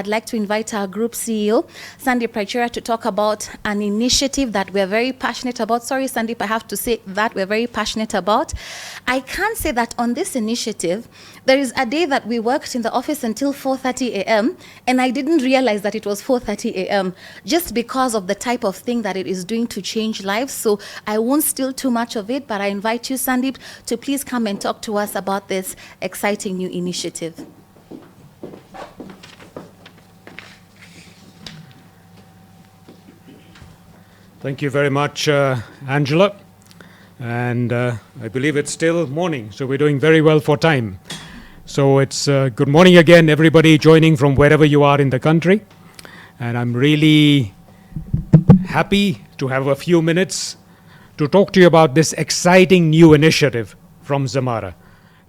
I'd like to invite our group CEO, Sundeep Raichura, to talk about an initiative that we're very passionate about. Sorry, Sundeep, I have to say that we're very passionate about. I can say that on this initiative, there is a day that we worked in the office until 4:30 a.m., and I didn't realize that it was 4:30 a.m. just because of the type of thing that it is doing to change lives. So I won't steal too much of it, but I invite you, Sundeep, to please come and talk to us about this exciting new initiative. Thank you very much, Angela. And I believe it's still morning, so we're doing very well for time. So it's good morning again, everybody joining from wherever you are in the country. And I'm really happy to have a few minutes to talk to you about this exciting new initiative from Zamara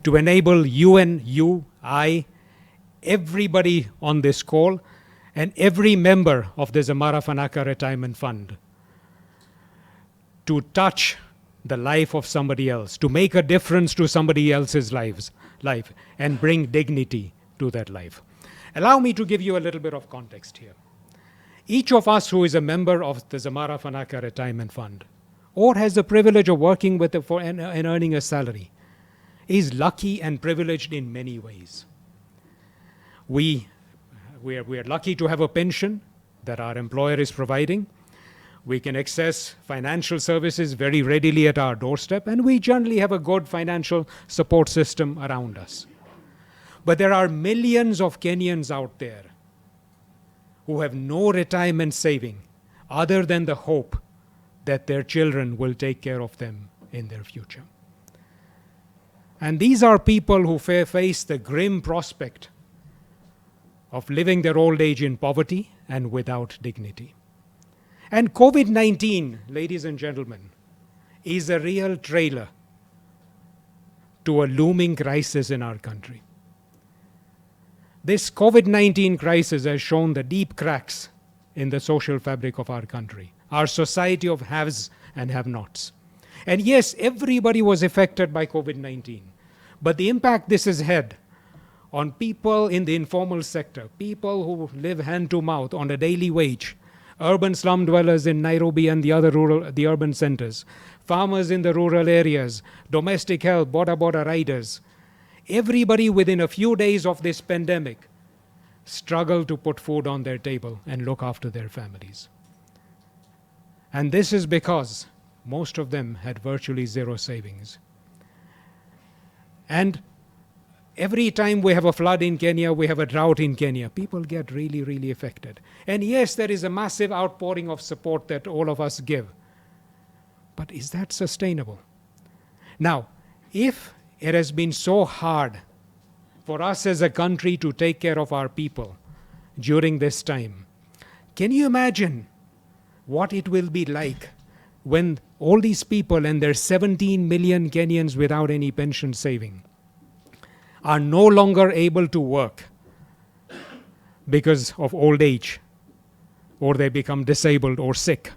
to enable you and you, I, everybody on this call, and every member of the Zamara Fanaka Retirement Fund to touch the life of somebody else, to make a difference to somebody else's life, and bring dignity to that life. Allow me to give you a little bit of context here. Each of us who is a member of the Zamara Fanaka Retirement Fund, or has the privilege of working with it and earning a salary, is lucky and privileged in many ways. We are lucky to have a pension that our employer is providing. We can access financial services very readily at our doorstep, and we generally have a good financial support system around us. But there are millions of Kenyans out there who have no retirement saving other than the hope that their children will take care of them in their future. And these are people who face the grim prospect of living their old age in poverty and without dignity. And COVID-19, ladies and gentlemen, is a real trailer to a looming crisis in our country. This COVID-19 crisis has shown the deep cracks in the social fabric of our country, our society of haves and have-nots. And yes, everybody was affected by COVID-19, but the impact this has had on people in the informal sector, people who live hand to mouth on a daily wage, urban slum dwellers in Nairobi and the urban centers, farmers in the rural areas, domestic help, border riders. Everybody within a few days of this pandemic struggled to put food on their table and look after their families. And this is because most of them had virtually zero savings. And every time we have a flood in Kenya, we have a drought in Kenya, people get really, really affected. And yes, there is a massive outpouring of support that all of us give. But is that sustainable? Now, if it has been so hard for us as a country to take care of our people during this time, can you imagine what it will be like when all these people and their 17 million Kenyans without any pension saving are no longer able to work because of old age, or they become disabled or sick?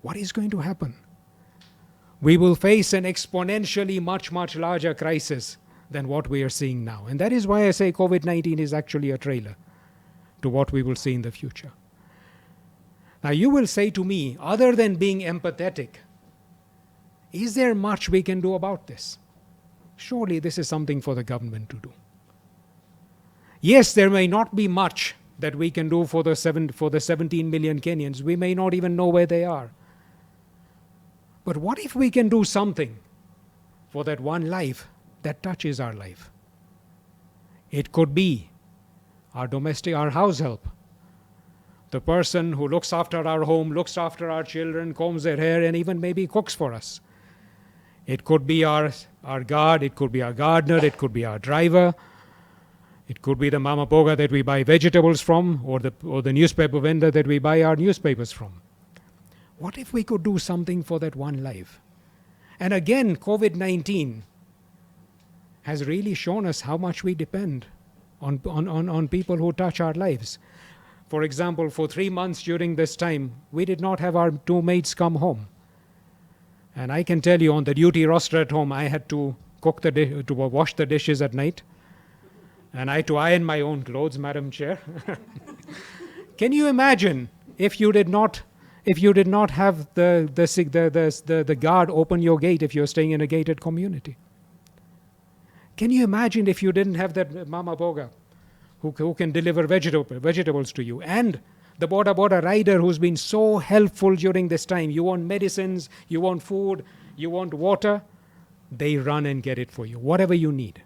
What is going to happen? We will face an exponentially much larger crisis than what we are seeing now. And that is why I say COVID-19 is actually a trailer to what we will see in the future. Now you will say to me, other than being empathetic, is there much we can do about this? Surely this is something for the government to do. Yes, there may not be much that we can do for the 17 million Kenyans. We may not even know where they are. But what if we can do something for that one life that touches our life? It could be our house help. The person who looks after our home, looks after our children, combs their hair, and even maybe cooks for us. It could be our guard, it could be our gardener, it could be our driver, it could be the mama boga that we buy vegetables from, or the newspaper vendor that we buy our newspapers from. What if we could do something for that one life? And again, COVID-19 has really shown us how much we depend on people who touch our lives. For example, for 3 months during this time, we did not have our 2 maids come home. And I can tell you, on the duty roster at home, I had to wash the dishes at night. and I to iron my own clothes, Madam Chair. Can you imagine if you did not have the guard open your gate if you're staying in a gated community? Can you imagine if you didn't have that Mama Boga who can deliver vegetables to you, and the border rider who's been so helpful during this time? You want medicines, you want food, you want water, they run and get it for you, whatever you need.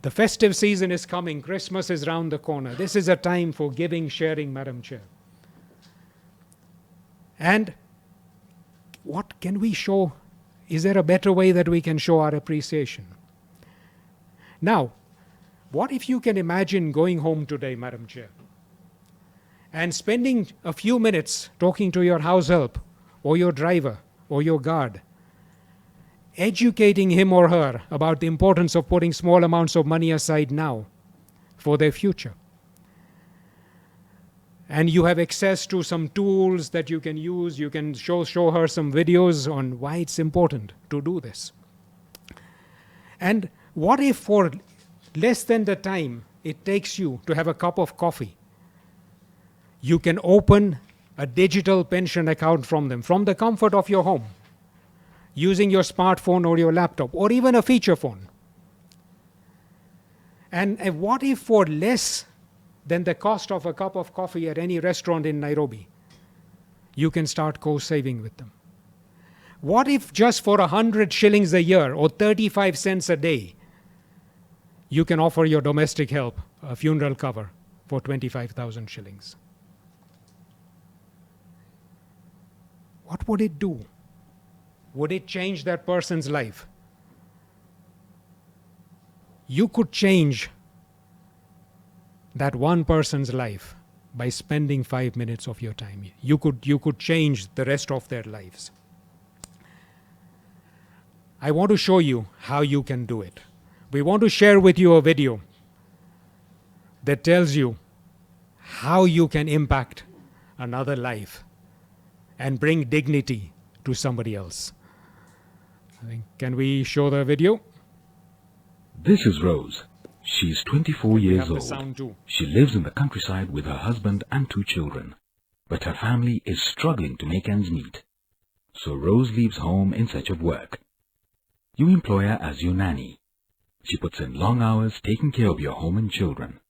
The festive season is coming. Christmas is round the corner. This is a time for giving, sharing, Madam Chair. And what can we show? Is there a better way that we can show our appreciation? Now, what if you can imagine going home today, Madam Chair, and spending a few minutes talking to your house help or your driver or your guard, educating him or her about the importance of putting small amounts of money aside now for their future. And you have access to some tools that you can use. You can show her some videos on why it's important to do this. And what if for less than the time it takes you to have a cup of coffee, you can open a digital pension account from them, from the comfort of your home, using your smartphone or your laptop, or even a feature phone. And what if for less than the cost of a cup of coffee at any restaurant in Nairobi, you can start co-saving with them? What if just for 100 shillings a year or 35 cents a day, you can offer your domestic help a funeral cover for 25,000 shillings? What would it do? Would it change that person's life? You could change that one person's life by spending 5 minutes of your time. You could change the rest of their lives. I want to show you how you can do it. We want to share with you a video that tells you how you can impact another life and bring dignity to somebody else. Can we show the video? This is Rose. She's 24 years the sound old. too. She lives in the countryside with her husband and 2 children. But her family is struggling to make ends meet. So Rose leaves home in search of work. You employ her as your nanny. She puts in long hours taking care of your home and children.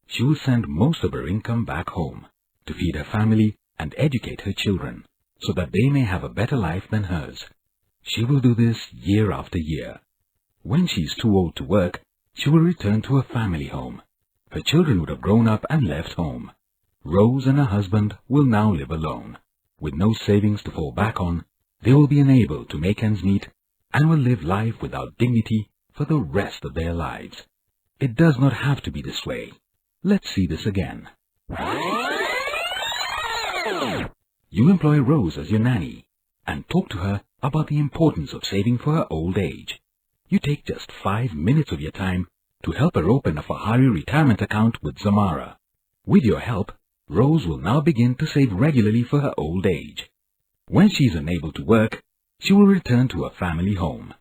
She will send most of her income back home to feed her family and educate her children so that they may have a better life than hers. She will do this year after year. When she is too old to work, she will return to her family home. Her children would have grown up and left home. Rose and her husband will now live alone. With no savings to fall back on, they will be unable to make ends meet and will live life without dignity for the rest of their lives. It does not have to be this way. Let's see this again. You employ Rose as your nanny and talk to her about the importance of saving for her old age. You take just 5 minutes of your time to help her open a Fahari retirement account with Zamara. With your help, Rose will now begin to save regularly for her old age. When she is unable to work, she will return to her family home.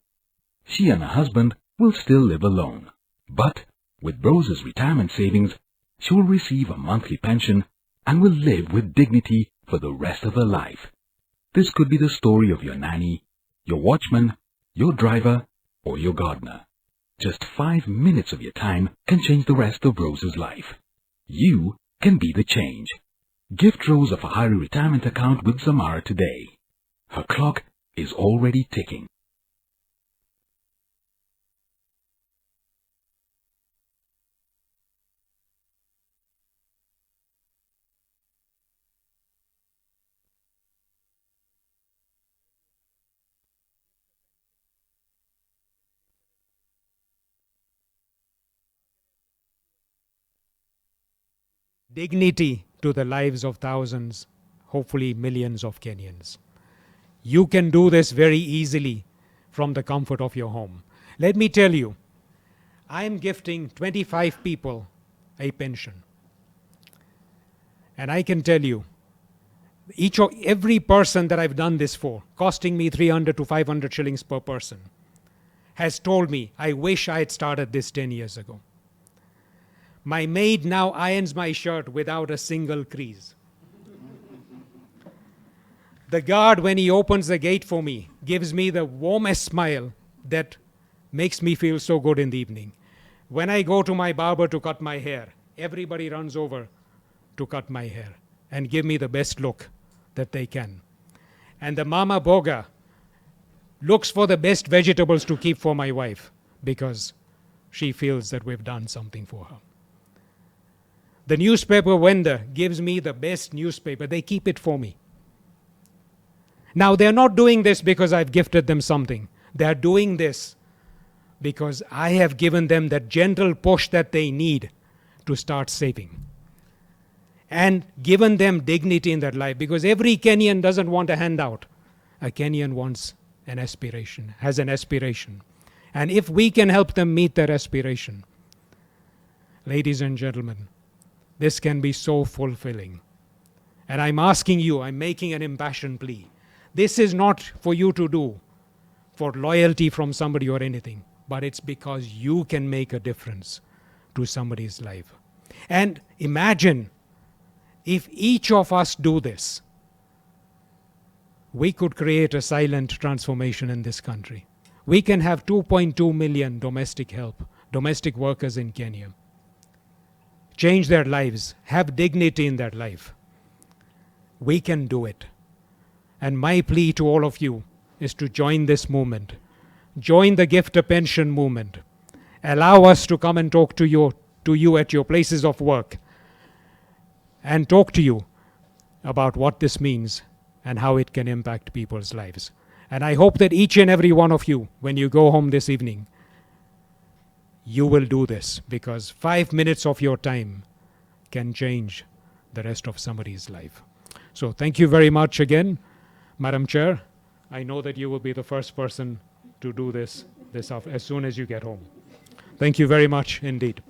She and her husband will still live alone. But with Rose's retirement savings, she will receive a monthly pension and will live with dignity for the rest of her life. This could be the story of your nanny, your watchman, your driver, or your gardener. Just 5 minutes of your time can change the rest of Rose's life. You can be the change. Gift Rose a Fahari retirement account with Zamara today. Her clock is already ticking. Dignity to the lives of thousands, hopefully millions of Kenyans. You can do this very easily from the comfort of your home. Let me tell you, I am gifting 25 people a pension. And I can tell you, every person that I've done this for, costing me 300 to 500 shillings per person, has told me, I wish I had started this 10 years ago. My maid now irons my shirt without a single crease. The guard, when he opens the gate for me, gives me the warmest smile that makes me feel so good in the evening. When I go to my barber to cut my hair, everybody runs over to cut my hair and give me the best look that they can. And the mama boga looks for the best vegetables to keep for my wife because she feels that we've done something for her. The newspaper vendor gives me the best newspaper. They keep it for me. Now, they're not doing this because I've gifted them something. They're doing this because I have given them that gentle push that they need to start saving. And given them dignity in their life. Because every Kenyan doesn't want a handout. A Kenyan wants an aspiration, has an aspiration. And if we can help them meet their aspiration, ladies and gentlemen, this can be so fulfilling. And I'm asking you, I'm making an impassioned plea. This is not for you to do for loyalty from somebody or anything, but it's because you can make a difference to somebody's life. And imagine if each of us do this, we could create a silent transformation in this country. We can have 2.2 million domestic workers in Kenya. Change their lives, have dignity in their life. We can do it. And my plea to all of you is to join this movement. Join the GiftaPension movement. Allow us to come and talk to you at your places of work and talk to you about what this means and how it can impact people's lives. And I hope that each and every one of you, when you go home this evening, you will do this, because 5 minutes of your time can change the rest of somebody's life. So thank you very much again, Madam Chair. I know that you will be the first person to do this as soon as you get home. Thank you very much indeed.